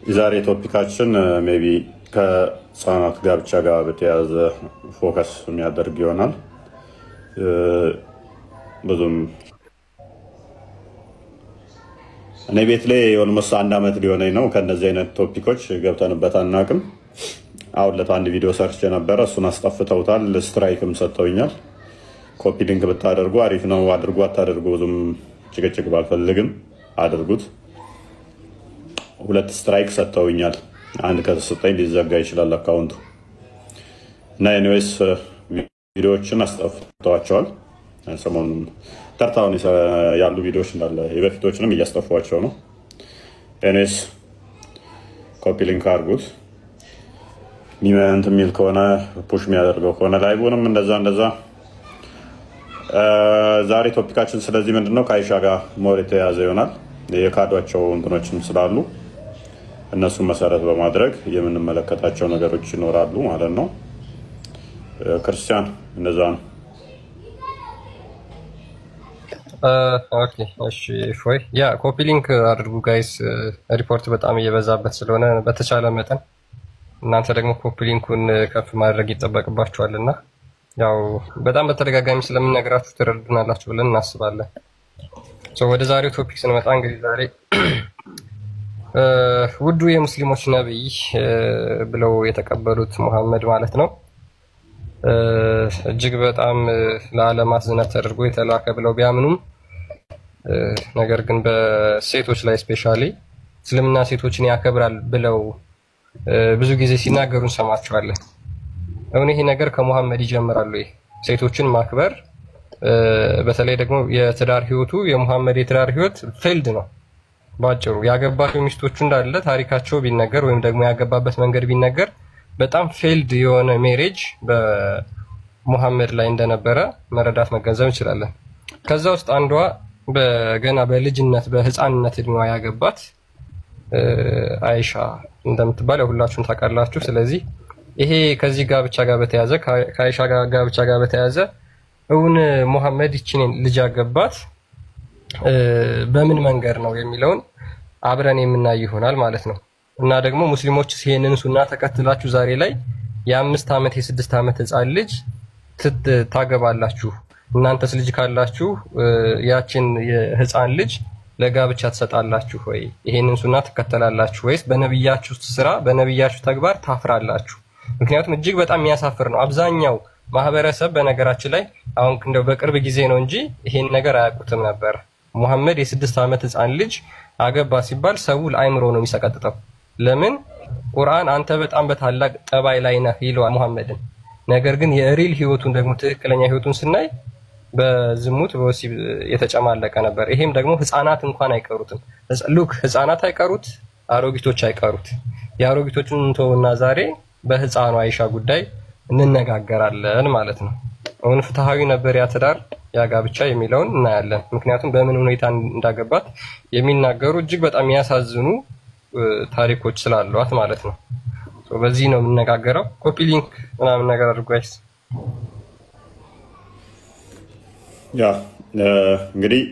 የዛሬ ቶፒካችን ሜቢ ከህፃናት ጋብቻ ጋር በተያያዘ ፎከስ የሚያደርግ ይሆናል። ብዙም እኔ ቤት ላይ ኦልሞስት 1 አመት ሊሆነኝ ነው ከነዚህ አይነት ቶፒኮች ገብተንበት አናውቅም። አሁን ለአንድ ቪዲዮ ሰርች ነበር፣ እሱን አስጠፍተውታል፣ ስትራይክም ሰጥተውኛል። ኮፒ ሊንክ ብታደርጉ አሪፍ ነው። አድርጉ አታድርጉ ብዙም ጭቅጭቅ ባልፈልግም አድርጉት። 2 ስትራይክ ሰጥተውኛል። አንድ ከተሰጠኝ ሊዘጋ ይችላል አካውንቱ እና ኤኒዌይስ ቪዲዮዎችን አስጠፍተዋቸዋል። ሰሞኑን ተርታውን ያሉ ቪዲዮዎች እንዳለ የበፊቶችንም እያስጠፏቸው ነው። ኤኒዌይስ ኮፒ ሊንክ አድርጉት። ሚመንት የሚል ከሆነ ፑሽ የሚያደርገው ከሆነ ላይቡንም እንደዛ ዛሬ ቶፒካችን ስለዚህ ምንድነው ከአይሻ ጋር ሞር የተያዘ ይሆናል። የካዷቸው እንትኖችም ስላሉ እነሱን መሰረት በማድረግ የምንመለከታቸው ነገሮች ይኖራሉ ማለት ነው። ክርስቲያን እንደዛ ነው። ኦኬ እሺ ፎይ ያ ኮፒ ሊንክ አድርጉ ጋይስ። ሪፖርት በጣም እየበዛበት ስለሆነ በተቻለ መጠን እናንተ ደግሞ ኮፒ ሊንኩን ከፍ ማድረግ ይጠበቅባችኋልና ያው በጣም በተደጋጋሚ ስለምንነግራችሁ ትረዱናላችሁ ብለን እናስባለን። ወደ ዛሬው ቶፒክ ስንመጣ እንግዲህ ዛሬ ውዱ የሙስሊሞች ነብይ ብለው የተቀበሉት መሐመድ ማለት ነው እጅግ በጣም ለዓለማት ዝነት ተደርጎ የተላከ ብለው ቢያምኑም ነገር ግን በሴቶች ላይ ስፔሻሊ እስልምና ሴቶችን ያከብራል ብለው ብዙ ጊዜ ሲናገሩ እንሰማቸዋለን። አሁን ይሄ ነገር ከመሐመድ ይጀምራል ወይ? ሴቶችን ማክበር በተለይ ደግሞ የትዳር ህይወቱ የመሐመድ የትዳር ህይወት ፌልድ ነው። ባጭሩ ያገባቸው ሚስቶቹ እንዳለ ታሪካቸው ቢነገር ወይም ደግሞ ያገባበት መንገድ ቢነገር በጣም ፌልድ የሆነ ሜሬጅ በመሐመድ ላይ እንደነበረ መረዳት መገንዘብ እንችላለን። ከዛ ውስጥ አንዷ በገና በልጅነት በህፃንነት እድሜዋ ያገባት አይሻ እንደምትባል ሁላችሁም ታውቃላችሁ። ስለዚህ ይሄ ከዚህ ጋብቻ ጋር በተያያዘ ከአይሻ ጋብቻ ጋር በተያያዘ እውን መሐመድ ይችን ልጅ ያገባት በምን መንገድ ነው የሚለውን አብረን የምናይ ይሆናል ማለት ነው። እና ደግሞ ሙስሊሞች ይሄንን ሱና ተከትላችሁ ዛሬ ላይ የ5 አመት የ6 አመት ህፃን ልጅ ታገባላችሁ። እናንተስ ልጅ ካላችሁ ያችን የህፃን ልጅ ለጋብቻ ተሰጣላችሁ ወይ? ይሄንን ሱና ተከተላላችሁ ወይስ በነብያችሁ ስራ በነብያችሁ ተግባር ታፍራላችሁ? ምክንያቱም እጅግ በጣም የሚያሳፍር ነው። አብዛኛው ማህበረሰብ በነገራችን ላይ አሁን እንደው በቅርብ ጊዜ ነው እንጂ ይሄን ነገር አያውቁትም ነበር። መሐመድ የ6 አመት ህፃን ልጅ አገባ ሲባል ሰው ለአይምሮ ነው የሚሰቀጥጠው። ለምን? ቁርአን አንተ በጣም በታላቅ ጠባይ ላይ ነህ ይለዋል መሐመድን። ነገር ግን የሪል ህይወቱን ደግሞ ትክክለኛ ህይወቱን ስናይ በዝሙት በወሲብ የተጨማለቀ ነበር። ይሄም ደግሞ ህፃናት እንኳን አይቀሩትም። ሉክ ህፃናት አይቀሩት፣ አሮጊቶች አይቀሩት። የአሮጊቶቹን እንተውና ዛሬ በህፃኑ አይሻ ጉዳይ እንነጋገራለን ማለት ነው። አሁን ፍትሃዊ ነበር ያ ትዳር ያ ጋብቻ የሚለውን እናያለን። ምክንያቱም በምን ሁኔታ እንዳገባት የሚናገሩ እጅግ በጣም የሚያሳዝኑ ታሪኮች ስላሏት ማለት ነው። በዚህ ነው የምንነጋገረው። ኮፒ ሊንክ ምናምን ነገር አድርጉ ጋይስ። ያ እንግዲህ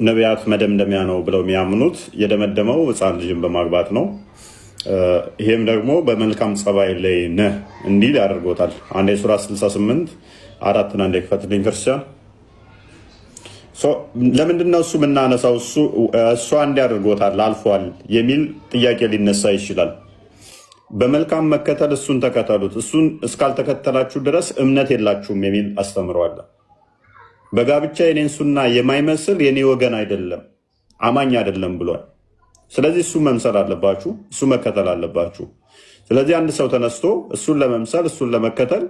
የነቢያት መደምደሚያ ነው ብለው የሚያምኑት የደመደመው ህፃን ልጅን በማግባት ነው። ይሄም ደግሞ በመልካም ጸባይ ላይ ነህ እንዲል ያደርጎታል። አንዴ ሱራ 68 4 አንዴ ክፈትልኝ ክርስቲያን። ለምንድነው እሱ የምናነሳው? እሱ አንዴ ያደርጎታል አልፏል የሚል ጥያቄ ሊነሳ ይችላል። በመልካም መከተል እሱን ተከተሉት፣ እሱን እስካልተከተላችሁ ድረስ እምነት የላችሁም የሚል አስተምሯል። በጋብቻ የኔን ሱና የማይመስል የኔ ወገን አይደለም አማኝ አይደለም ብሏል። ስለዚህ እሱ መምሰል አለባችሁ፣ እሱ መከተል አለባችሁ። ስለዚህ አንድ ሰው ተነስቶ እሱን ለመምሰል እሱን ለመከተል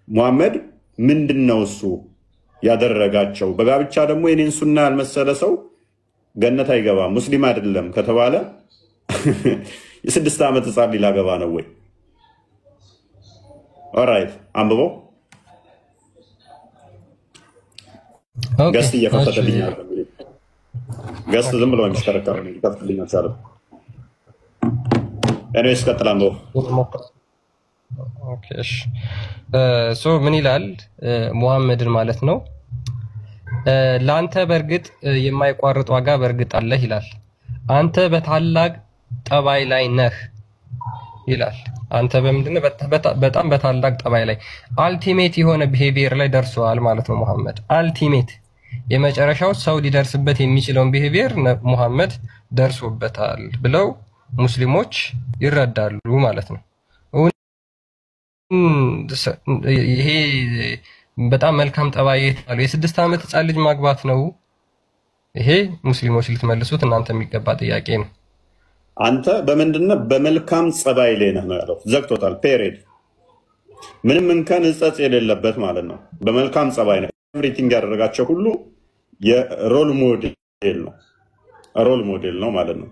መሐመድ ምንድነው እሱ ያደረጋቸው? በጋብቻ ደግሞ የኔን ሱና ያልመሰለ ሰው ገነት አይገባም ሙስሊም አይደለም ከተባለ የ6 አመት ህፃን ሊላገባ ነው ወይ? ኦራይት አንብቦ ገስት እየከፈተልኝ ነው። ገስት ዝም ብሎ የሚሽከረከር ነው ይከፍትልኝ አልቻለም። ኤኒዌይስ ቀጥላምቦ ኦኬ እሺ ምን ይላል መሐመድን ማለት ነው ላንተ በርግጥ የማይቋርጥ ዋጋ በርግጥ አለህ ይላል። አንተ በታላቅ ጠባይ ላይ ነህ ይላል። አንተ በምንድነው? በጣም በታላቅ ጠባይ ላይ አልቲሜት የሆነ ቢሄቪየር ላይ ደርሰዋል ማለት ነው። መሐመድ አልቲሜት የመጨረሻው ሰው ሊደርስበት የሚችለውን ቢሄቪየር መሐመድ ደርሶበታል ብለው ሙስሊሞች ይረዳሉ ማለት ነው። ይሄ በጣም መልካም ጠባይ የተባለ የ6 ዓመት ህፃን ልጅ ማግባት ነው። ይሄ ሙስሊሞች ልትመልሱት እናንተ የሚገባ ጥያቄ ነው። አንተ በምንድነው? በመልካም ጸባይ ላይ ነህ ነው ያለው። ዘግቶታል። ፔሬድ ምንም እንከን እጸጽ የሌለበት ማለት ነው። በመልካም ጸባይ ነው። ኤቭሪቲንግ ያደረጋቸው ሁሉ የሮል ሞዴል ነው። ሮል ሞዴል ነው ማለት ነው።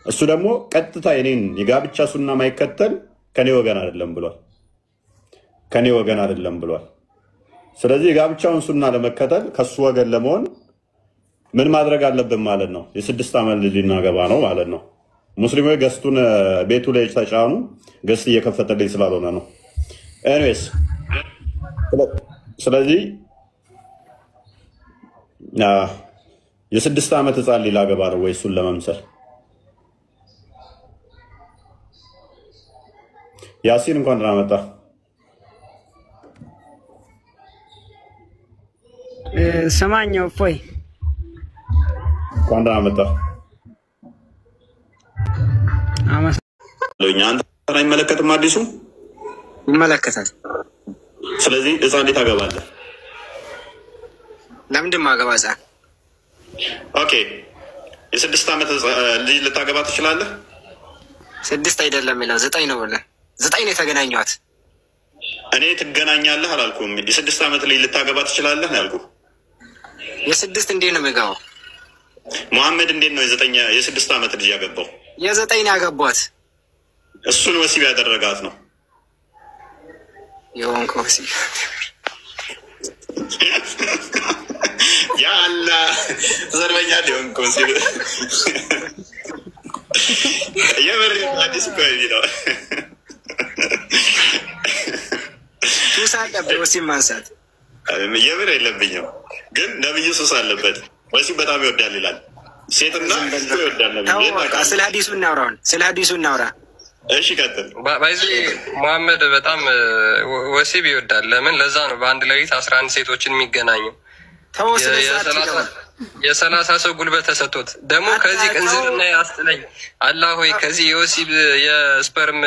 እሱ ደግሞ ቀጥታ የኔን የጋብቻ ሱና ማይከተል ከኔ ወገን አይደለም ብሏል። ከኔ ወገን አይደለም ብሏል። ስለዚህ የጋብቻውን ሱና ለመከተል ከሱ ወገን ለመሆን ምን ማድረግ አለብን ማለት ነው? የ6 ዓመት ልጅ ልናገባ ነው ማለት ነው። ሙስሊሞች ገስቱን ቤቱ ላይ ተጫኑ። ገስት እየከፈተልኝ ስላልሆነ ነው። ኤኒዌይስ ስለዚህ የ6 ዓመት ህፃን ልጅ ላገባ ነው ወይ እሱን ለመምሰል? ያሲን እንኳን ደህና መጣ። ሰማኛው ፎይ እንኳን ደህና መጣ። አንተን አይመለከትም? አዲሱ ይመለከታል። ስለዚህ ህፃን ልጅ ታገባለህ? ለምንድን ማገባ ህፃን? ኦኬ የ6 ዓመት ልጅ ልታገባ ትችላለህ? 6 አይደለም ይላል 9 ነው ብለህ 9 ነው የተገናኘኋት። እኔ ትገናኛለህ አላልኩም። የ6 ዓመት ልጅ ልታገባ ትችላለህ ነው ያልኩህ። የ6 እንዴት ነው የሚገባው? መሐመድ እንዴት ነው የ6 ዓመት ልጅ ያገባው? የ9 ያገቧት እሱን ወሲብ ያደረጋት ነው የሆንክ ወሲብ ያ አላህ ዘርበኛ የሆንክ ወሲብ የምር አዲስ እኮ ነው። ሱስ አለበት ወሲብ ማንሳት። የምር የለብኝም፣ ግን ነብዩ ሱስ አለበት። ወሲብ በጣም ይወዳል ይላል። ሴትና ይወዳል ነብዩ። ስለ ሐዲሱ እናውራውን ስለ ሐዲሱ እናውራ። እሺ ቀጥል። ባይዚ መሐመድ በጣም ወሲብ ይወዳል። ለምን? ለዛ ነው በአንድ ሌሊት 11 ሴቶችን የሚገናኘው። የ30 ሰው ጉልበት ተሰጥቶት ደግሞ ከዚህ ቅንዝርና ያስጥለኝ አላህ ሆይ ከዚህ የወሲብ የስፐርም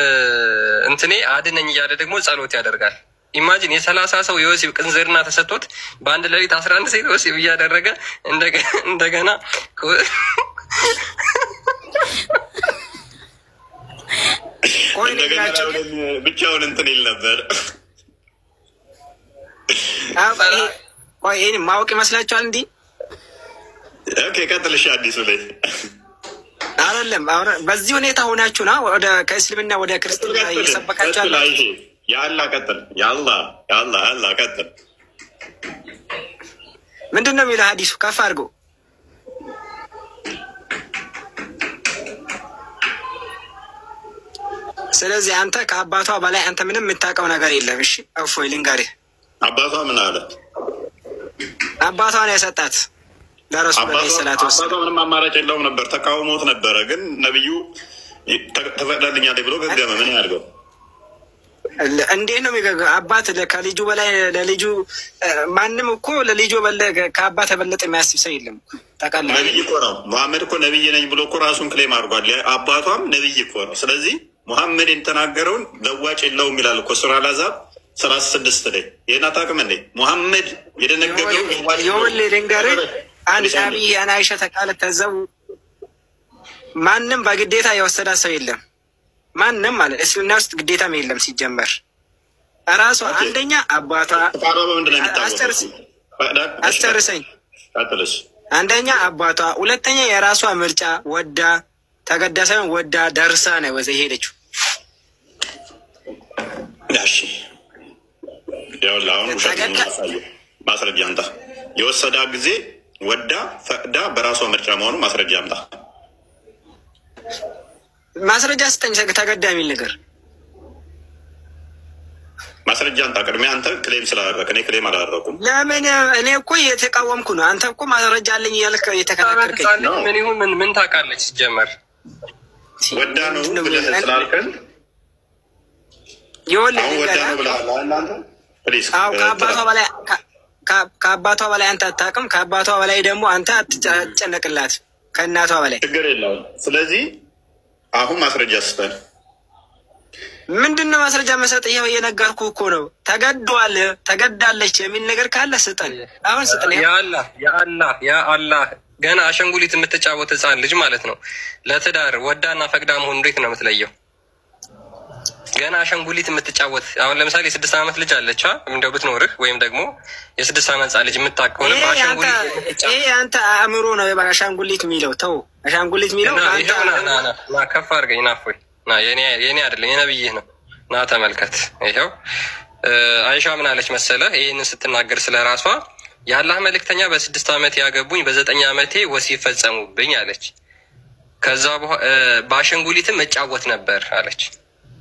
እንትኔ አድነኝ እያለ ደግሞ ጸሎት ያደርጋል። ኢማጂን የ30 ሰው የወሲብ ቅንዝርና ተሰጥቶት በአንድ ሌሊት 11 ሴት ወሲብ እያደረገ እንደገና ብቻውን እንትን ይል ነበር። ይህን ማወቅ ይመስላችኋል? እንዲህ ኦኬ ቀጥልሽ። አዲሱ ላይ አይደለም በዚህ ሁኔታ ሆናችሁ ና ከእስልምና ወደ ክርስትና እየሰበካችኋል። የአላህ ቀጥል። የአላህ ቀጥል። ምንድን ነው የሚለው ሐዲሱ? ከፍ አድርጎ ስለዚህ አንተ ከአባቷ በላይ አንተ ምንም የምታውቀው ነገር የለም። እሺ እፎይ ልንገርህ። አባቷ ምን አለ? አባቷ ነው የሰጣት ለረሱል ዐለይሂ ሰላቱ ወሰላም። አባቷ ምንም አማራጭ የለውም ነበር፣ ተቃውሞት ነበረ። ግን ነብዩ ተፈቅዳልኛል ብሎ ገገመ። ምን ያድርገው? እንዴት ነው የሚገገው? አባት ከልጁ በላይ ለልጁ ማንም እኮ ለልጁ ከአባት የበለጠ የሚያስብ ሰው የለም። ታውቃለህ? ነብይ እኮ ነው መሐመድ እኮ ነብይ ነኝ ብሎ እኮ ራሱን ክሌም አድርጓል። አባቷም ነብይ እኮ ነው። ስለዚህ ሙሐመድ የተናገረውን ለዋጭ የለውም ይላል እኮ ሱራ አልአሕዛብ 36 ላይ። ይህን አታውቅም እንዴ? ሙሐመድ የደነገገው ይኸውልህ ልንገርህ። አንድ አብይ አን አይሻ ተቃለት ተዘው ማንም በግዴታ የወሰዳ ሰው የለም። ማንም ማለት እስልምና ውስጥ ግዴታም የለም ሲጀመር። እራሷ አንደኛ አባቷ አስጨርሰኝ። አንደኛ አባቷ፣ ሁለተኛ የራሷ ምርጫ ወዳ ተገዳ ሳይሆን ወዳ ደርሳ ነው ወዘ ሄደችው። እሺ ያው ላውን ማስረጃ አምጣ። የወሰዳ ጊዜ ወዳ ፈቅዳ በራሷ ምርጫ መሆኑ ማስረጃ አምጣ። ማስረጃ ስጠኝ። ተገዳ የሚል ነገር ማስረጃ አንተ ቅድሚያ አንተ ክሌም ስላደረክ እኔ ክሌም አላደረኩም። ለምን እኔ እኮ የተቃወምኩ ነው። አንተ እኮ ማስረጃ አለኝ እያልክ የተከራከርከኝ ነው። ምን ይሁን ምን ታውቃለች ሲጀመር ወዳ ነው ብለህ ስላልከን ይኸውልህ ወዳ ነው ብለሃል እናንተ ፕሊዝ። ከአባቷ በላይ አንተ አታውቅም። ከአባቷ በላይ ደግሞ አንተ አትጨነቅላት ከእናቷ በላይ ችግር የለውም። ስለዚህ አሁን ማስረጃ ስጠን። ምንድነው ማስረጃ መሰጥ? ይሄው እየነገርኩህ እኮ ነው። ተገዳለች የሚል ነገር ካለ ስጠን። አሁን ስጠን። ያ አላህ ገና አሻንጉሊት የምትጫወት ህፃን ልጅ ማለት ነው ለትዳር ወዳና ፈቅዳ መሆኑ እንዴት ነው የምትለየው? ገና አሻንጉሊት የምትጫወት አሁን ለምሳሌ 6 ዓመት ልጅ አለች እንደው ብትኖርህ ወይም ደግሞ የ6 ዓመት ልጅ የምታውቀው ነው አሻንጉሊት የምትጫወት ይሄ አንተ አእምሮ ነው አሻንጉሊት የሚለው። ተው አሻንጉሊት የሚለው አንተ ና ከፍ አድርገኝ ናፎይ ና የኔ አይደለም የነብይህ ነው። ና ተመልከት። ይሄው አይሻ ምን አለች መሰለህ? ይሄንን ስትናገር ስለራሷ የአላህ መልእክተኛ በ6 ዓመት ያገቡኝ በ9 ዓመቴ ወሲብ ፈጸሙብኝ አለች። ከዛ በአሻንጉሊትም እጫወት ነበር አለች።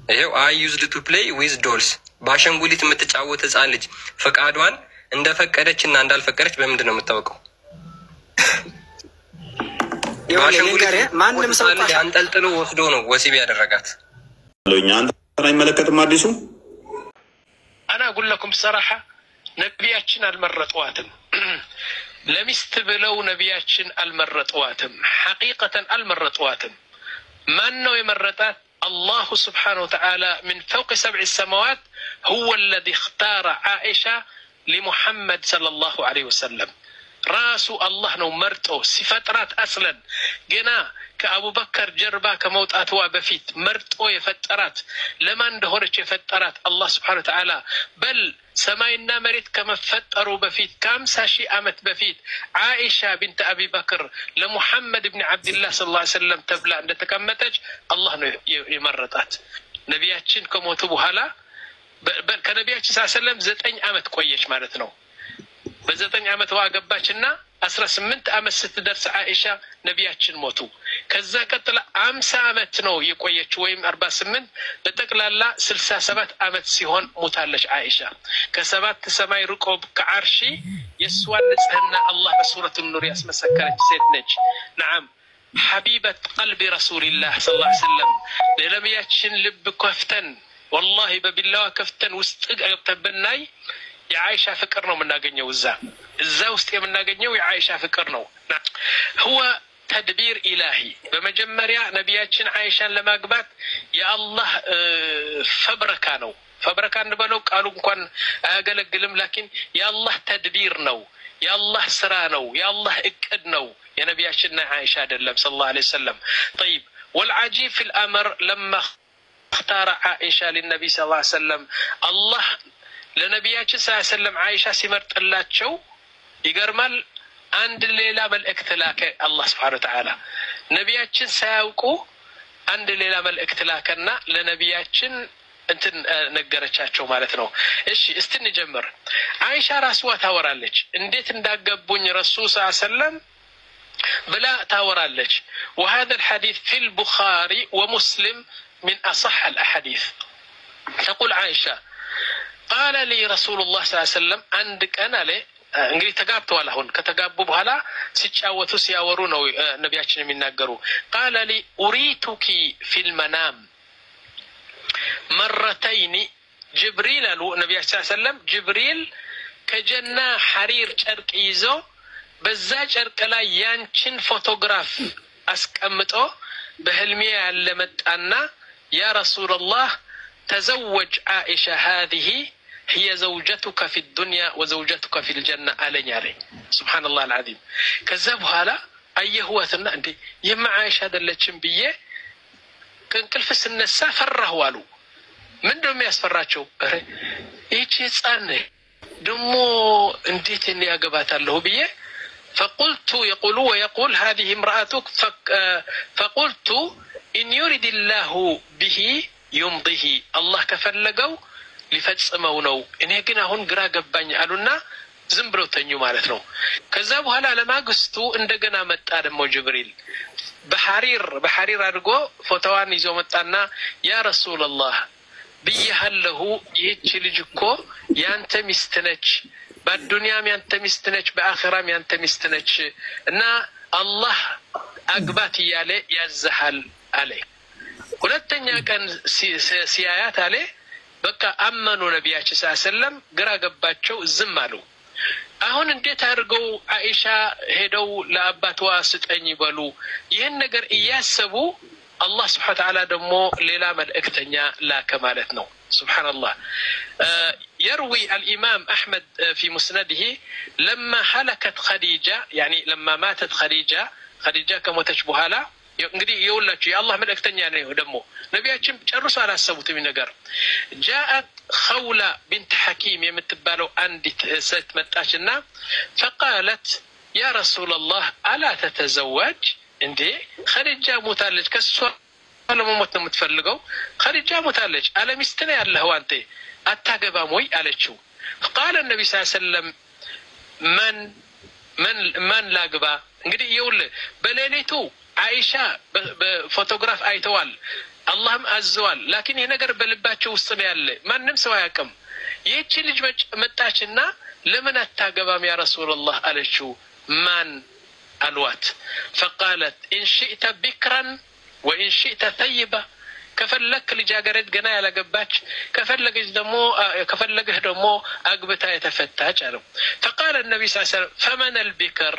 ይሄው I used to play with dolls በአሻንጉሊት የምትጫወት ህፃን ልጅ ፈቃዷን እንደፈቀደች እና እንዳልፈቀደች በምንድን ነው የምታውቀው? በአሻንጉሊት ማንም ሰው አንጠልጥሎ ወስዶ ነው ወሲብ ያደረጋት። አንተ አይመለከትም አዲሱ انا اقول لكم بصراحه ነቢያችን አልመረጧትም። ለሚስት ብለው ነቢያችን አልመረጧትም። ሐቂቀተን አልመረጧትም። ማን ነው የመረጣት? الله سبحانه وتعالى من فوق 7 السماوات هو الذي اختار عائشة لمحمد صلى الله عليه وسلم. راسو الله نو مرتو سفترات أصلا جنا كأبو بكر جربا كموت أتوا بفيت مرتو يفترات لما اندهورش يفترات الله سبحانه وتعالى بل سماينا مريت كما فتروا بفيت كم ساشي أمت بفيت عائشة بنت أبي بكر لمحمد بن عبد الله صلى الله عليه وسلم تبلع أن تكمتج الله يمرطات نبياتشن كموتوا هلا بل كنبياتش صلى الله عليه وسلم 9 أمت كويش مالتنا በ9 ዓመት ዋገባችና 18 ዓመት ስትደርስ አይሻ ነቢያችን ሞቱ። ከዛ ቀጥላ 50 ዓመት ነው የቆየችው ወይም 48 በጠቅላላ 67 ዓመት ሲሆን ሞታለች አይሻ። ከሰባት ሰማይ ርቆ ከዓርሺ የሷን ንጽህና አላህ በሱረቱ ኑር ያስመሰከረች ሴት ነች። نعم حبيبة قلب رسول الله صلى الله عليه وسلم ለነቢያችን ልብ ከፍተን والله በቢላዋ ከፍተን ውስጥ ገብተብናይ የአይሻ ፍቅር ነው የምናገኘው። እዛ ውስጥ የምናገኘው የአይሻ ፍቅር ነው። هو تدبير إلهي በመጀመሪያ ነቢያችን አይሻን ለማግባት የአላህ ፈብረካ ነው። ፈብረካ እንደበለው ቃሉ እንኳን አያገለግልም። ላኪን የአላህ ተድቢር ነው፣ የአላህ ስራ ነው፣ የአላህ እቅድ ነው። የነቢያችንና አይሻ አይደለም صلى الله عليه وسلم. طيب والعجيب في الأمر لما اختار عائشة للنبي صلى الله عليه وسلم الله ለነቢያችን ሰለላሁ ዐለይሂ ወሰለም አይሻ ሲመርጥላቸው ይገርማል። አንድ ሌላ መልእክት ላከ አላህ Subhanahu Wa Ta'ala። ነቢያችን ሳያውቁ አንድ ሌላ መልእክት ላከና ለነቢያችን እንትን ነገረቻቸው ማለት ነው። እሺ እስቲ እንጀምር። አይሻ ራስዋ ታወራለች እንዴት እንዳገቡኝ ረሱል ሰለላሁ ዐለይሂ ወሰለም ብላ ታወራለች። وهذا الحديث في البخاري ومسلم من أصح الأحاديث. تقول عائشة قال لي رسول الله صلى الله عليه وسلم عندك أنا لي እንግዲህ ተጋብተዋል። አሁን ከተጋቡ በኋላ ሲጫወቱ ሲያወሩ ነው ነቢያችን የሚናገሩ። قال لي أريتك في المنام مرتين جبريل አሉ ነቢያችን صلى الله عليه وسلم ጅብሪል ከጀና ሐሪር ጨርቅ ይዞ በዛ ጨርቅ ላይ ያንቺን ፎቶግራፍ አስቀምጦ በህልሜ ያለ መጣና يا رسول الله تزوج عائشة هذه هي زوجتك في الدنيا وزوجتك في الجنة ألين عليه. سبحان الله العظيم. كذبوا هلا أيه هو ثنا عندي يما عائشة هذا اللي تشبيه كان كل فس النساء فره والو من دم يسفراتشو يجي صانه دمو انتي تني أجابات الله بيه. فقلت يقول ويقول هذه امرأتك فقلت إن يريد الله به يمضيه الله كفلقو ሊፈጽመው ነው። እኔ ግን አሁን ግራ ገባኝ አሉና ዝም ብለው ተኙ ማለት ነው። ከዛ በኋላ ለማግስቱ እንደገና መጣ ደግሞ ጅብሪል በሐሪር አድርጎ ፎቶዋን ይዞ መጣና ያ ረሱላህ ብያለሁ ይህች ልጅ እኮ ያንተ ሚስት ነች በዱንያም ያንተ ሚስት ነች በአኺራም ያንተ ሚስት ነች እና አላህ አግባት ይያለ ያዘሃል አለ ሁለተኛ ቀን ሲያያት አለ በቃ አመኑ ነብያችን ሰለላም ግራ ገባቸው ዝም አሉ አሁን እንዴት አድርገው አይሻ ሄደው ለአባቷ ስጠኝ ይበሉ ይሄን ነገር እያሰቡ الله سبحانه وتعالى دمو ليلا ملائكتنيا لا كمالتنا سبحان الله يروي الإمام أحمد في مسنده لما هلكت خديجة يعني لما ماتت خديجة كما تشبهها لا يقول لك يا الله ملائكتنيا دمو نبياتهم جرسوا على السبوت من نجار جاءت خولة بنت حكيم يمتبالو عندي ست متاشنا فقالت يا رسول الله ألا تتزوج እንዴ ኸዲጃ ሞታለች ከሷ ለሞት ነው የምትፈልገው ኸዲጃ ሞታለች አለ ሚስት ነው ያለው አንተ አታገባም ወይ አለችው قال النبي صلى الله عليه وسلم من ላግባ እንግዲህ ይውል በሌሊቱ አይሻ በፎቶግራፍ አይተዋል አላህም አዘዋል لكن ይሄ ነገር በልባቸው ውስጥ ነው ያለ ማንንም ሰው አያውቅም ይህች ልጅ መጣችና ለምን አታገባም ያ ረሱላህ አለችው ማን الوات فقالت إن شئت بكرا وإن شئت ثيبا كفلك لجاجرت جنا على جباتش كفلك دمو أقبتها يتفتاش فقال النبي صلى الله عليه وسلم فمن البكر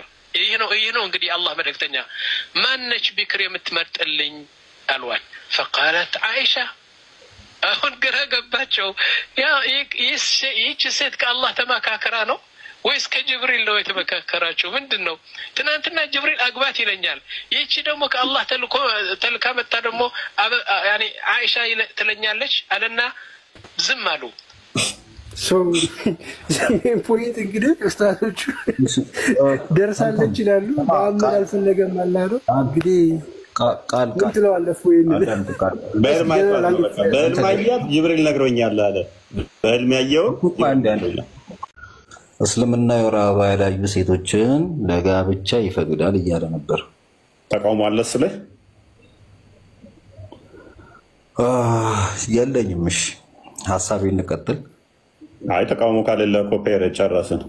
ينو قدي الله ملك تنيا ما نش بكر يمتمرت اللين الوات فقالت عائشة أهون قرا جباتشو يا يش سيد كالله تما كاكرانو ويس كجبريل لو يتمككراچو ምንድነው ትናንትና ጅብሪል አግባት ይለኛል ይቺ ደግሞ ከአላህ ተልካ መጣ ደግሞ ያኒ አይሻ ትለኛለች አለና ዝም አሉ ፖይንት እንግዲህ ኡስታዞቹ ደርሳለች ይላሉ ማመን አልፈለገም አላህ እንግዲህ ቃል ትለዋለህ በህልማያት ጅብሪል ነግሮኛል አለ በህልማያው እስልምና የወራባ ያላዩ ሴቶችን ለጋብቻ ይፈቅዳል እያለ ነበር ተቃውሞ አለ ስለ የለኝም እሺ ሐሳቤን እንቀጥል አይ ተቃውሞ ካለ ኮፔር ጨረስን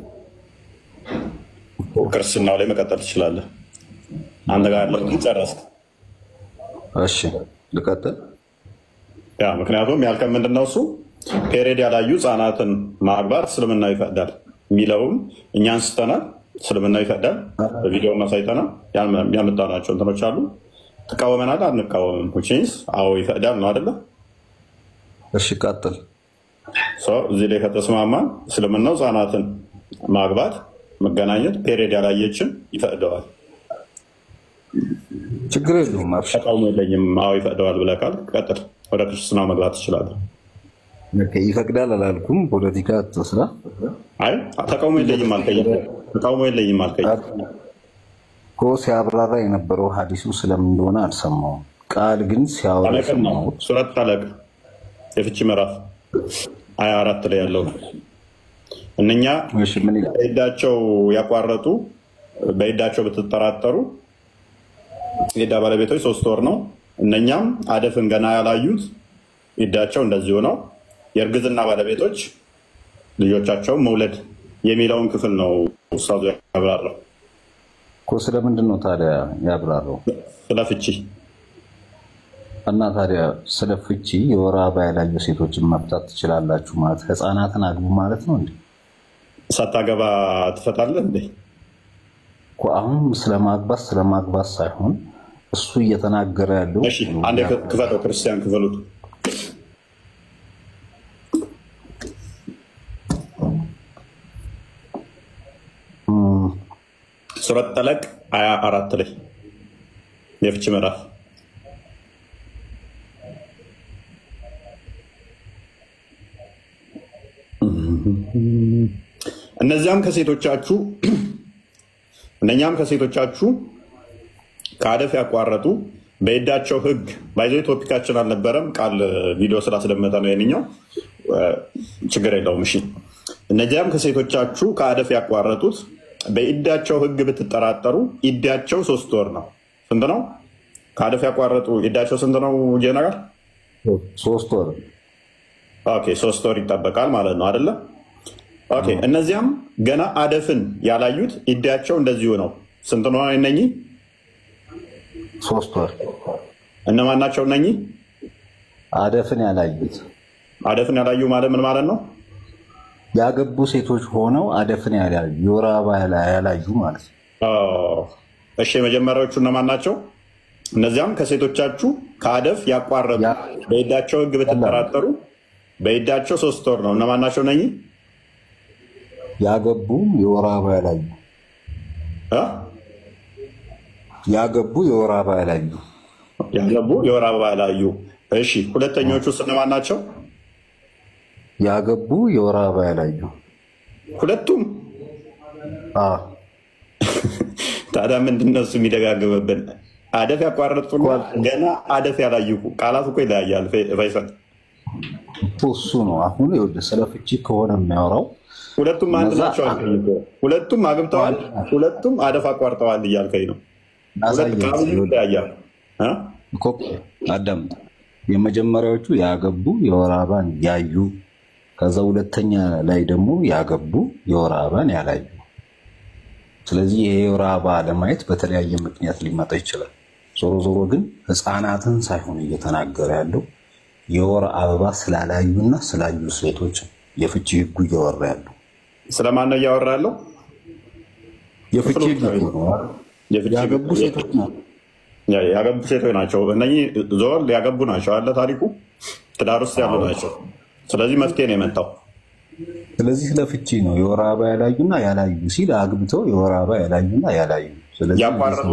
ክርስትናው ላይ መቀጠል ትችላለህ አንተ ጋር ያለው ጨረስክ እሺ ልቀጥል ያ ምክንያቱም ያልከ ምንድነው እሱ ፔሬድ ያላዩ ህፃናትን ማግባት እስልምና ይፈቅዳል ሚለውም እኛን ስተናል እስልምና ይፈቅዳል በቪዲዮ ማሳይተና ያመጣናቸው እንትኖች አሉ ተቃወመናል አንቃወምም ኩቺንስ አው ይፈቅዳል ነው አይደለ እሺ ቀጥል እዚህ ላይ ከተስማማን እስልምናው ህፃናትን ማግባት መገናኘት ፔሬድ ያላየችን ይፈቅደዋል ችግር የለውም ተቃውሞ የለኝም አው ይፈቅደዋል ብለካል ቀጥል ወደ ክርስትና መግባት ትችላለህ ይፈቅዳል አላልኩም ፖለቲካ ተስራ አይ ተቃውሞ የለኝም አልከኝ ኮስ ያብራራ የነበረው ሐዲሱ ስለምን እንደሆነ አልሰማውም ቃል ግን ሲያወራ ሰማው ሱረት ታለቅ የፍቺ ምዕራፍ 24 ላይ ያለው እነኛ በኢዳቸው ያቋረጡ በኢዳቸው በተጠራጠሩ የኢዳ ባለቤቶች 3 ወር ነው እነኛም አደፍን ገና ያላዩት ኢዳቸው እንደዚህ ነው የርግዝና ባለቤቶች ልጆቻቸው መውለድ የሚለውን ክፍል ነው ኡስታዙ ያብራራው ኮስ ለምንድን ነው ታዲያ ያብራራው ስለፍቺ እና ታዲያ ስለፍቺ የወራባ ያላዩ ሴቶችን መፍታት ትችላላችሁ ማለት ህፃናትን አግቡ ማለት ነው እንዴ ሳታገባ ትፈታለህ እንዴ አሁን ስለማግባት ሳይሆን እሱ እየተናገረ ያለው እሺ አንዴ ክፈተው ክርስቲያን ክፈሉት ሱረት ጠለቅ 24 ላይ የፍቺ ምዕራፍ እነኛም ከሴቶቻችሁ ከአደፍ ያቋረጡ በኢዳቸው ህግ ባይዘው ቶፒካችን አልነበረም ቃል ቪዲዮ ስላስደመጠ ነው የኛው ችግር የለውም እሺ እነኛም ከሴቶቻችሁ ከአደፍ ያቋረጡት በኢዳቸው ህግ ብትጠራጠሩ ኢዳቸው 3 ወር ነው ስንት ነው ከአደፍ ያቋረጡ ኢዳቸው ስንት ነው ጀነራል 3 ወር ኦኬ 3 ወር ይጠበቃል ማለት ነው አይደለ? ኦኬ እነዚያም ገና አደፍን ያላዩት ኢዳቸው እንደዚሁ ነው። ስንት ነው እነኚህ? 3 ወር። እነማን ናቸው እነኚህ? አደፍን ያላዩት። አደፍን ያላዩ ማለት ምን ማለት ነው? ያገቡ ሴቶች ሆነው አደፍን ያላዩ የወር አበባ ያላዩ ማለት ነው። እሺ የመጀመሪያዎቹ እነማን ናቸው? እነዚያም ከሴቶቻችሁ ከአደፍ ያቋረጡ በኢዳቸው ሕግ ብትጠራጠሩ በኢዳቸው 3 ወር ነው። እነማን ናቸው እነኚህ? ያገቡ የወር አበባ ያላዩ ያገቡ የወር አበባ ያላዩ ያገቡ የወር አበባ ያላዩ። እሺ ሁለተኞቹ እነማን ናቸው? ያገቡ የወር አበባ ያላዩ ሁለቱም። ታዲያ ምንድን ነው እሱ የሚደጋግምብን? አደፍ ያቋረጡና ገና አደፍ ያላዩ ቃላት እኮ ይለያያል። ፈይሰል እሱ ነው አሁን ይኸውልህ፣ ስለ ፍቺ ከሆነ የሚያወራው ሁለቱም አንድ ናቸው። ሁለቱም አግብተዋል፣ ሁለቱም አደፍ አቋርጠዋል እያልከኝ ነው። ይለያያል። አዳምጥ። የመጀመሪያዎቹ ያገቡ የወር አበባን ያዩ፣ ከዛ ሁለተኛ ላይ ደግሞ ያገቡ የወር አበባን ያላዩ። ስለዚህ ይሄ የወር አበባ ለማየት በተለያየ ምክንያት ሊመጣ ይችላል። ዞሮ ዞሮ ግን ህፃናትን ሳይሆን እየተናገረ ያለው የወር አበባ ስላላዩና ስላዩ ሴቶች የፍቺ ህጉ እያወራ ያለው። ስለማን ነው እያወራ ያለው? የፍቺ ህጉ ያገቡ ሴቶች ናቸው። ያገቡ ሴቶች ናቸው። እነኚህ ዞር ያገቡ ናቸው አለ ታሪኩ፣ ትዳር ውስጥ ያሉ ናቸው። ስለዚህ መፍትሄ ነው የመጣው። ስለዚህ ስለ ፍቺ ነው የወር አበባ ያላዩና ያላዩ ሲል አግብተው የወር አበባ ያላዩና ያላዩ። ስለዚህ ያቋረጡ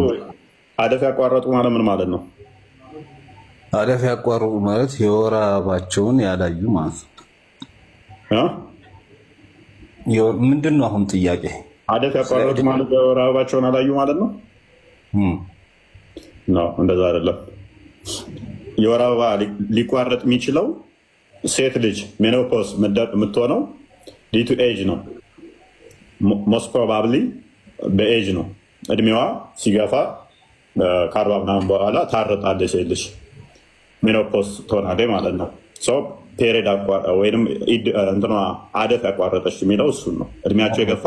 አደፍ ያቋረጡ ማለት ምን ማለት ነው? አደፍ ያቋረጡ ማለት የወር አበባቸውን ያላዩ ማለት ነው። ምንድን ነው አሁን ጥያቄ? አደፍ ያቋረጡ ማለት የወር አበባቸውን አላዩ ማለት ነው? ነው እንደዛ አይደለም። የወር አበባ ሊቋረጥ የሚችለው ሴት ልጅ ሜኖፖዝ የምትሆነው ዲቱ ኤጅ ነው። ሞስት ፕሮባብሊ በኤጅ ነው። እድሜዋ ሲገፋ ከ40 ምናምን በኋላ ታረጣለች ሴት ልጅ ሜኖፖዝ ትሆናለች ማለት ነው። ፔሬድ ወይም እንትኗ አደፍ ያቋረጠች የሚለው እሱን ነው። እድሜያቸው የገፋ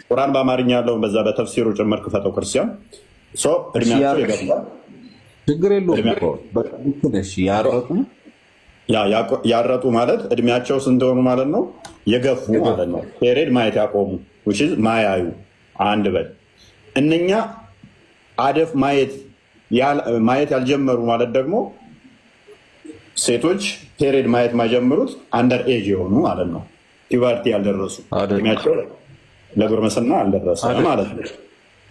ቁርአን በአማርኛ ያለውን በዛ በተፍሲሩ ጭምር ክፈተው ክርስቲያን እድሜያቸው የገፋ ችግር የለውም። ያረጡ ማለት እድሜያቸው ስንት ሆኑ ማለት ነው? የገፉ ማለት ነው። ፔሬድ ማየት ያቆሙ ማያዩ አንድ በል። እነኛ አደፍ ማየት ያልጀመሩ ማለት ደግሞ ሴቶች ፔሬድ ማየት ማይጀምሩት አንደር ኤጅ የሆኑ ማለት ነው። ፒበርቲ ያልደረሱ እድሜያቸው ለጉርምስና አልደረሰ ማለት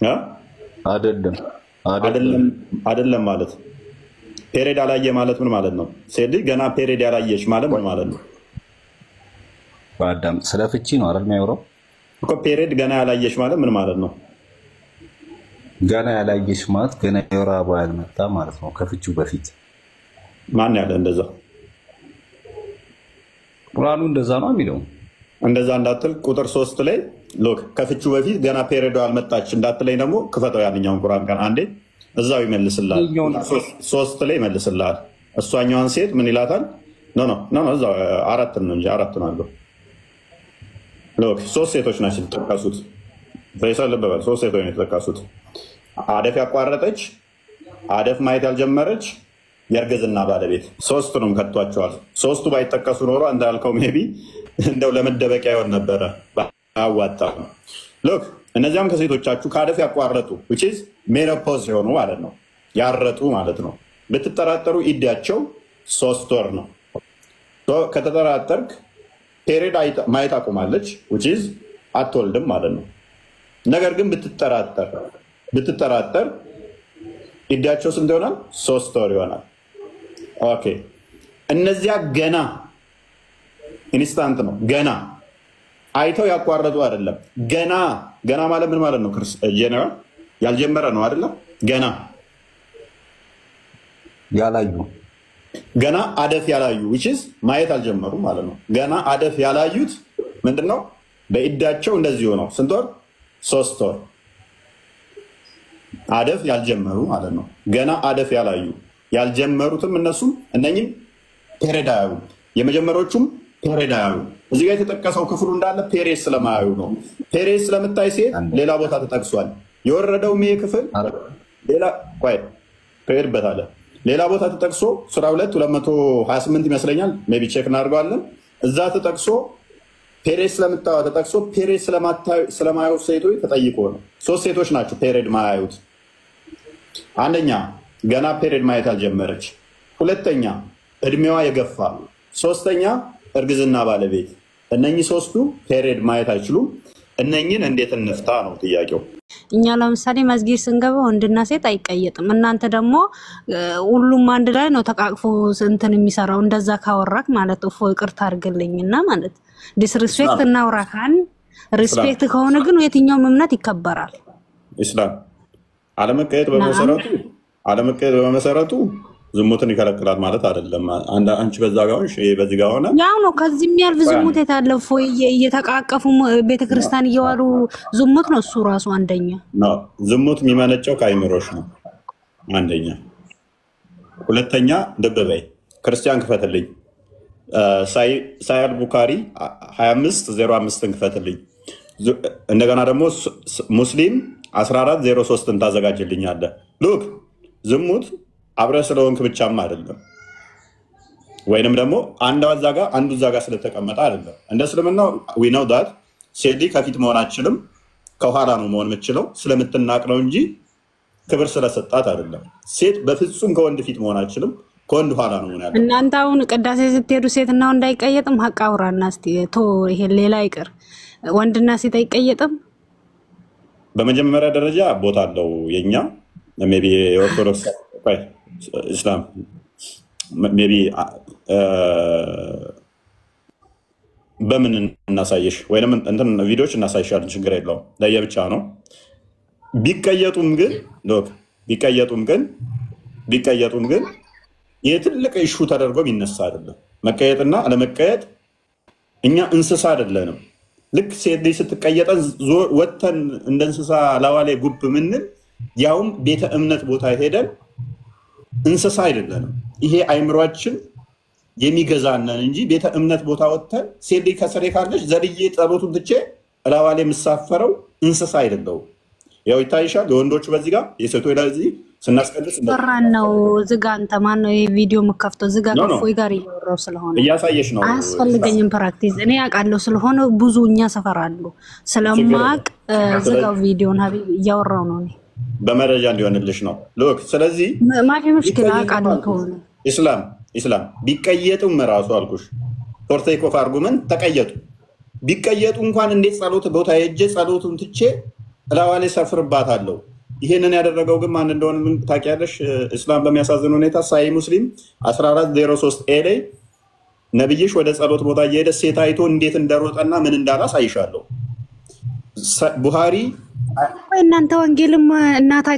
ነው። አይደለም ማለት ፔሬድ አላየ ማለት ምን ማለት ነው? ሴት ልጅ ገና ፔሬድ ያላየች ማለት ምን ማለት ነው? በአዳም ስለ ፍቺ ነው አይደል የሚያወራው እኮ። ፔሬድ ገና ያላየች ማለት ምን ማለት ነው? ገና ያላየች ማለት ገና የወር አበባ ያልመጣ ማለት ነው። ከፍቺው በፊት ማን ያለ እንደዛ? ቁርአኑ እንደዛ ነው የሚለው። እንደዛ እንዳትል ቁጥር 3 ላይ ሎክ ከፍቺው በፊት ገና ፔሬድ አልመጣች እንዳትለኝ ደግሞ ክፈተው ያንኛውን ቁርአን ቀን አንዴ እዛው ይመልስልሃል። 3 ላይ ይመልስልሃል። እሷኛዋን ሴት ምን ይላታል? ኖ እዛው 4 ነው እንጂ 4 ነው አለው። ሎክ 3 ሴቶች ናቸው የተጠቀሱት። ፈይሰል ልብ በል 3 ሴቶች ነው የተጠቀሱት። አደፍ ያቋረጠች፣ አደፍ ማየት ያልጀመረች፣ የእርግዝና ባለቤት። 3ቱንም ከቷቸዋል። 3ቱ ባይጠቀሱ ኖሮ እንዳልከው ሜቢ እንደው ለመደበቂያ ይሆን ነበረ። አዋጣው ሎክ እነዚያም ከሴቶቻችሁ ከአደፍ ያቋረጡ which is ሜኖፖዝ የሆኑ ማለት ነው፣ ያረጡ ማለት ነው። ብትጠራጠሩ ኢዳቸው 3 ወር ነው። ከተጠራጠርክ ፔሬድ ማየት አቁማለች which is አትወልድም ማለት ነው። ነገር ግን ብትጠራጠር ኢዳቸው ስንት ይሆናል? 3 ወር ይሆናል። ኦኬ እነዚያ ገና ኢንስታንት ነው። ገና አይተው ያቋረጡ አይደለም። ገና ማለት ምን ማለት ነው? ጀነራል ያልጀመረ ነው አይደለም? ገና ያላዩ ገና አደፍ ያላዩ which is ማየት አልጀመሩ ማለት ነው። ገና አደፍ ያላዩት ምንድነው? በኢዳቸው እንደዚህ ሆነው ስንት ወር? 3 ወር። አደፍ ያልጀመሩ ማለት ነው። ገና አደፍ ያላዩ ያልጀመሩትም እነሱም እነኝም ፔሬድ አያዩም። የመጀመሪያዎቹም ፔሬድ አያዩ። እዚህ ጋር የተጠቀሰው ክፍሉ እንዳለ ፔሬድ ስለማያዩ ነው። ፔሬድ ስለምታይ ሴት ሌላ ቦታ ተጠቅሷል። የወረደው ይሄ ክፍል ሌላ ፔሬድ አለ ሌላ ቦታ ተጠቅሶ ሱራ 228 ይመስለኛል ሜቢ ቼክ እናድርገዋለን። እዛ ተጠቅሶ ፔሬድ ስለምታዋ ተጠቅሶ ፔሬድ ስለማያዩ ሴቶች ተጠይቆ ነው። 3 ሴቶች ናቸው ፔሬድ ማያዩት። አንደኛ ገና ፔሬድ ማየት አልጀመረች፣ ሁለተኛ እድሜዋ የገፋ፣ ሶስተኛ እርግዝና ባለቤት። እነኚህ 3ቱ ፔሬድ ማየት አይችሉም። እነኚህን እንዴት እንፍታ ነው ጥያቄው። እኛ ለምሳሌ መስጊድ ስንገባ ወንድና ሴት አይቀየጥም። እናንተ ደግሞ ሁሉም አንድ ላይ ነው ተቃቅፎ እንትን የሚሰራው። እንደዛ ካወራክ ማለት እፎ ይቅርታ አድርግልኝና ማለት ዲስሪስፔክት እናውራካን። ሪስፔክት ከሆነ ግን የትኛውም እምነት ይከበራል። ኢስላም አለመቀየጥ በመሰረቱ ዝሙትን ይከለክላል ማለት አይደለም። አንቺ በዛ ጋር ሆነሽ በዚህ ጋር ሆነ ያው ነው። ከዚህ የሚያልፍ ዝሙት የታለፈ እየተቃቀፉ ቤተክርስቲያን እየዋሉ ዝሙት ነው እሱ ራሱ አንደኛ ነው። ዝሙት የሚመነጨው ከአይምሮሽ ነው አንደኛ። ሁለተኛ ደበበይ ክርስቲያን ክፈትልኝ ሳይድ ቡካሪ 2505 ክፈትልኝ። እንደገና ደግሞ ሙስሊም 1403 ታዘጋጅልኛለህ። ሉክ ዝሙት አብረህ ስለሆንክ ብቻም አይደለም፣ ወይንም ደግሞ አንዱ እዛ ጋር ስለተቀመጠ አይደለም። እንደ እስልምናው we know that ሴት ከፊት መሆን አትችልም፣ ከኋላ ነው መሆን የምትችለው ስለምትናቅ ነው እንጂ ክብር ስለሰጣት አይደለም። ሴት በፍጹም ከወንድ ፊት መሆን አትችልም፣ ከወንድ ኋላ ነው መሆን ያለው። እናንተ አሁን ቅዳሴ ስትሄዱ ሴትና ወንድ አይቀየጥም? ሀቅ አውራና እስቲ ይሄ ሌላ ይቅር፣ ወንድና ሴት አይቀየጥም? በመጀመሪያ ደረጃ ቦታ አለው የኛ ሜቢ የኦርቶዶክስ ኢስላም ሜቢ በምን እናሳየሽ ወይንም እንትን ቪዲዮዎች እናሳይሻለን፣ ችግር የለውም። ለየብቻ ነው። ቢቀየጡም ግን የትልቅ ኢሹ ተደርጎ ቢነሳ አይደለም። መቀየጥና አለመቀየጥ እኛ እንስሳ አይደለንም። ልክ ሴት ልጅ ስትቀየጠን ወተን እንደ እንስሳ ላዋሌ ጉብ ምንል ያውም ቤተ እምነት ቦታ ሄደን እንስሳ አይደለንም። ይሄ አይምሯችን የሚገዛነን እንጂ ቤተ እምነት ቦታ ወተን ሴት ልጅ ከስሬ ካለች ዘልዬ ጸሎቱን ትቼ ላዋሌ የምሳፈረው እንስሳ አይደለሁም። ያው ይታይሻል። የወንዶቹ በዚህ ጋር የሴቶች ለዚህ ስናስቀድስ ፈራን ነው። ዝጋ አንተ ማን ነው የቪዲዮ መከፍተው? ዝጋ ከፎይ ጋር እያወራው ስለሆነ እያሳየሽ ነው። አያስፈልገኝም ፕራክቲስ። እኔ ያውቃለሁ ስለሆነ ብዙ እኛ ሰፈር አሉ ስለማቅ ዝጋው ቪዲዮን ሀቢብ እያወራው ነው። እኔ በመረጃ እንዲሆንልሽ ነው። ሎክ ስለዚህ ማፊ ሙሽኪል አውቃለሁ ከሆነ ኢስላም ቢቀየጡም ራሱ አልኩሽ ፎር ሴክ ኦፍ አርጉመንት ተቀየጡ። ቢቀየጡ እንኳን እንዴት ጸሎት ቦታ ሄጄ ጸሎቱን ትቼ ላዋሌ ሰፍርባታለሁ። ይሄንን ያደረገው ግን ማን እንደሆነ ምን ታውቂያለሽ? እስላም በሚያሳዝን ሁኔታ ሳይ ሙስሊም 1403 ኤ ላይ ነብይሽ ወደ ጸሎት ቦታ እየሄደ ሴት አይቶ እንዴት እንደሮጠና ምን እንዳላ ሳይሻለሁ። ቡሃሪ እናንተ ወንጌልም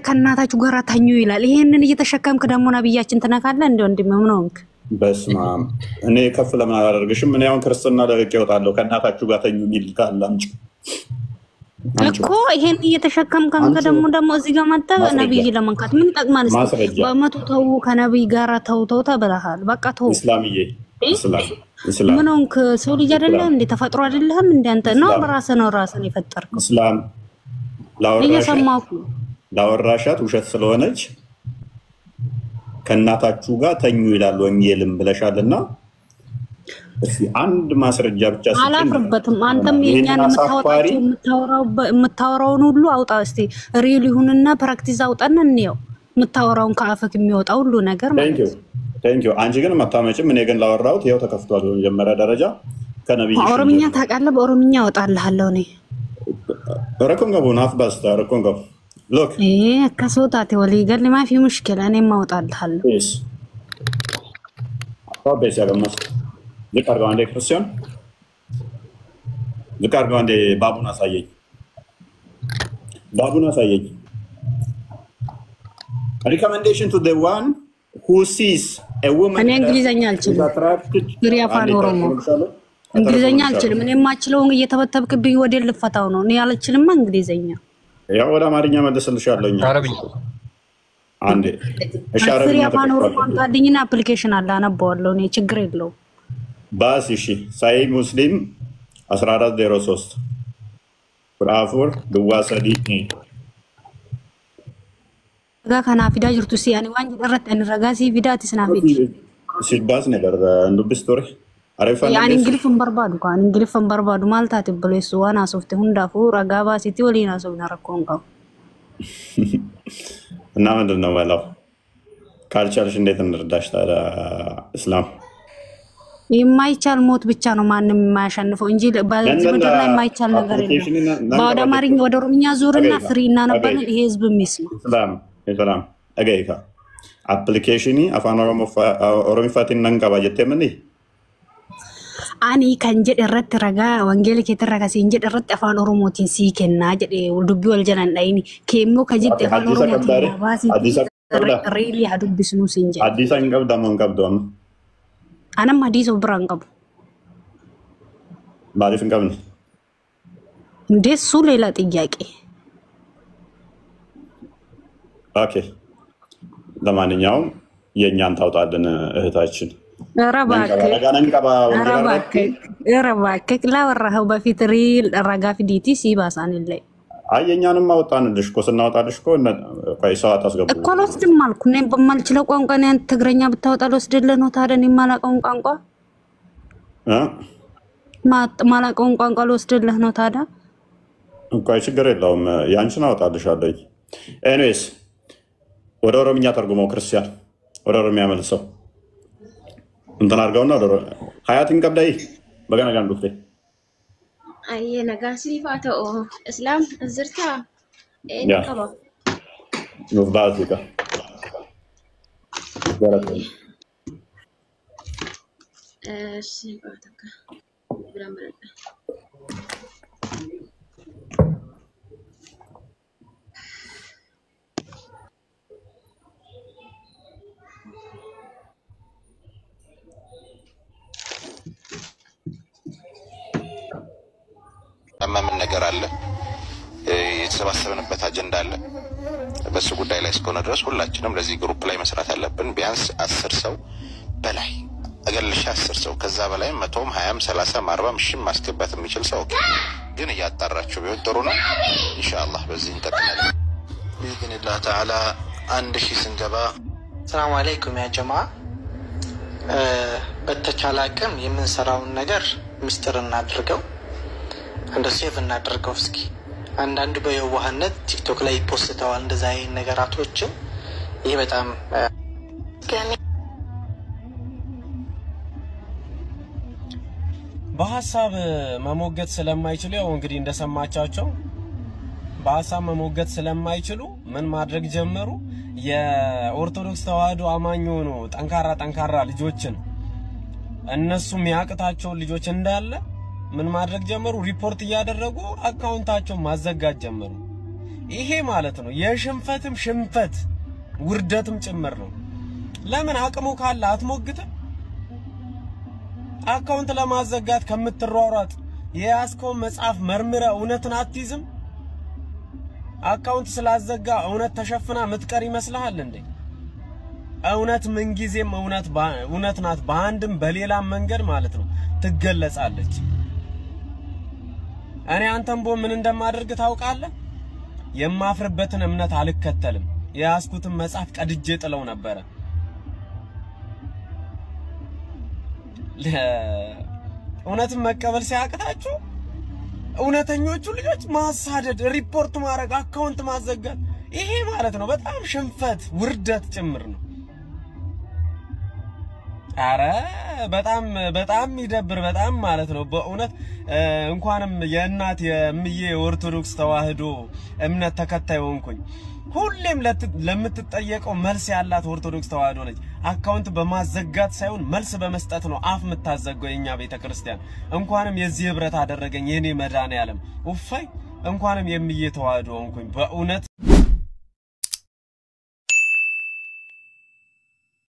ከእናታችሁ ጋር ታኙ ይላል። ይሄንን እየተሸከምክ ደግሞ ነብያችን ትነካለህ እንደ ወንድም ምን ሆንክ? በስመ አብ እኔ ከፍ ለምን አላደርግሽም? እኔ አሁን ክርስትና ለቅቄ እወጣለሁ። ከእናታችሁ ጋር ተኙ የሚል ካለ አምጪ እኮ ይሄን እየተሸከምክ ደግሞ እዚህ ጋር መጣ ነብይ ለመንካት ምን ይጠቅማል? በመቶ ተው ከነብይ ጋር ተው ተብለሃል። በቃ ተው። እስላምዬ ምን ሆንክ? ሰው ልጅ አይደለም እንዴ? ተፈጥሮ አይደለም እንዴ? አንተ ነው ራስህን የፈጠርከው። እስላም ላወራሻት ውሸት ስለሆነች ከእናታችሁ ጋር ተኙ ይላል ወንጌልም ብለሻልና አንድ ማስረጃ ብቻ አላፍርበትም። አንተም የኛን የምታወራውን ሁሉ አውጣ እስቲ። ሪል ይሁንና ፕራክቲስ አውጣና እንየው። የምታወራውን ከአፈክ የሚወጣው ሁሉ ነገር ማለት ነው። ቴንክ ዩ። አንቺ ግን ማታመጭም። እኔ ግን ላወራሁት ይኸው ተከፍቷል። በመጀመሪያ ደረጃ ከነብይ ኦሮምኛ ታውቃለህ? በኦሮምኛ አወጣልሃለሁ እኔ ረኮንጎ ናፍ ባስታ ረኮንጎ ሎክ ከሶታቴ ወሊ ገል ማፊ ሙሽኪላ እኔ ማውጣልሃለሁ። እሺ አባስ ያገማስ ልቀርገው አንዴ ክርስቲያን ልቀርገው አንዴ ባቡን አሳየኝ። recommendation to the one who sees a woman እኔ እንግሊዘኛ አልችልም። ግሪያፋን ኦሮሞ እንግሊዘኛ አልችልም። እኔ የማችለው እየተበተብክብኝ ወደ ልፈታው ነው። እኔ አልችልም እንግሊዘኛ። ያው ወደ አማርኛ መልስልሻለሁ። አረብኛ አንዴ እሺ። አረብኛ ግሪያፋን ኦሮሞ ታድኝና አፕሊኬሽን አለ አነበዋለሁ። እኔ ችግር የለውም። ባስ እሺ ሳሂህ ሙስሊም 1403 ቁርአን ድዋሰዲ ጋ kana fida jirtu si ani waan jedharratti ani ragaa si fidaati sinaafiti ሲባስ ነገር እንዱብስቶሪ አሪፋ yani ingilifan barbaadu maal taate obboleessu waan haasofte hundaafuu ragaa baasitti waliin haasofna rakkoon qabu እና ምንድን ነው መላው ካልቻልሽ እንዴት እንርዳሽ ታዲያ እስላም የማይቻል ሞት ብቻ ነው ማንም የማያሸንፈው እንጂ በዚህ ምድር ላይ የማይቻል ነገር የለም ወደ አማርኛ ወደ ኦሮምኛ ዙርና ፍሪ እናነባለን ይሄ ህዝብ የሚስማ ሰላም አገይካ አፕሊኬሽኒ አፋን ኦሮሚፋቲ ነንቀባ ጀተምኒ ani kan jedhe irratti ragaa wangeela keetti ragaa siin jedhe irratti afaan oromootiin sii kennaa jedhe dubbii wal jalan dhayini keemmoo ka jedhe afaan oromootiin baasii reelii haa dubbisnuu siin jedhe አዲስ አንቀብዳም አንቀብዶም anam hadiisa biraan qabu ማሪፍ እንቀብኒ እንደሱ ሌላ ጥያቄ ኦኬ ለማንኛውም የኛን ታውጣልን እህታችን ረባከክ ላወራኸው በፊት ሪል ረጋ ፊዲቲ ሲባሳንልኝ አየኛንም አወጣንልሽ እኮ ስናወጣልሽ እኮ ቆይ ሰው አታስገቡ እኮ ልወስድም አልኩ እኔ በማልችለው ቋንቋ ነው አንተ ትግረኛ ብታወጣ ልወስድልህ ነው ታዲያ እኔ የማላውቀውን ቋንቋ ማላውቀውን ቋንቋ ልወስድልህ ነው ታዲያ ቆይ ችግር የለውም ያንቺን አወጣልሻለሁ ኤኒዌይስ ወደ ኦሮምኛ ተርጉመው ክርስቲያን ወደ ኦሮምኛ መልሰው እንትን አድርገውና ሀያትን ቀብዳይ በገና ጋር ዱፍቴ አይ ነጋሲፋተው እስላም እዝርታ ኤንቀባ ነው ባዚካ ወራተ እሺ ባታካ ብራምረታ ምን ነገር አለ የተሰባሰበንበት አጀንዳ አለ በሱ ጉዳይ ላይ እስከሆነ ድረስ ሁላችንም ለዚህ ግሩፕ ላይ መስራት አለብን ቢያንስ 10 ሰው በላይ አገልሽ 10 ሰው ከዛ በላይ 100 20 30 40 ሺህ ማስገባት የሚችል ሰው ግን ያጣራችሁ ቢሆን ጥሩ ነው ኢንሻአላህ በዚህ እንቀጥላለን باذن تعالى አንድ ሺህ ስንገባ ሰላም አለይኩም ያ ጀማ በተቻለ አቅም የምንሰራውን ነገር ሚስጥር እናድርገው እንደ ሴቭ እናድርገው እስኪ አንዳንድ በየዋህነት ቲክቶክ ላይ ፖስተዋል እንደዛ አይነት ነገራቶችን ይሄ በጣም በሐሳብ መሞገት ስለማይችሉ ያው እንግዲህ እንደሰማቻቸው በሐሳብ መሞገት ስለማይችሉ ምን ማድረግ ጀመሩ የኦርቶዶክስ ተዋህዶ አማኝ ሆኖ ጠንካራ ልጆችን እነሱም ያቅታቸው ልጆች እንዳለ ምን ማድረግ ጀመሩ ሪፖርት ያደረጉ አካውንታቸው ማዘጋት ጀመሩ ይሄ ማለት ነው የሽንፈትም ሽንፈት ውርደትም ጭምር ነው ለምን አቅሙ ካለ አትሞግተም አካውንት ለማዘጋት ከምትሯሯጥ የያስከው መጽሐፍ መርምረ እውነትን አትይዝም አካውንት ስላዘጋ እውነት ተሸፍና ምትቀር ይመስልሃል እንዴ እውነት ምን ጊዜም እውነት ናት በአንድም በሌላም መንገድ ማለት ነው ትገለጻለች እኔ አንተም ምን እንደማደርግ ታውቃለህ የማፍርበትን እምነት አልከተልም የያስኩትን መጽሐፍ ቀድጄ ጥለው ነበር እውነትን መቀበል ሲያቅታችሁ እውነተኞቹ ልጆች ማሳደድ ሪፖርት ማድረግ አካውንት ማዘጋት ይሄ ማለት ነው በጣም ሽንፈት ውርደት ጭምር ነው አረ በጣም ይደብር በጣም ማለት ነው በእውነት እንኳንም የእናት የምዬ ኦርቶዶክስ ተዋህዶ እምነት ተከታይ ሆንኩኝ ሁሌም ለምትጠየቀው መልስ ያላት ኦርቶዶክስ ተዋህዶ ነች አካውንት በማዘጋት ሳይሆን መልስ በመስጠት ነው አፍ መታዘገው የኛ ቤተክርስቲያን እንኳንም የዚህ ህብረት አደረገኝ የኔ መዳን ያለም ኡፋይ እንኳንም የምዬ ተዋህዶ ሆንኩኝ በእውነት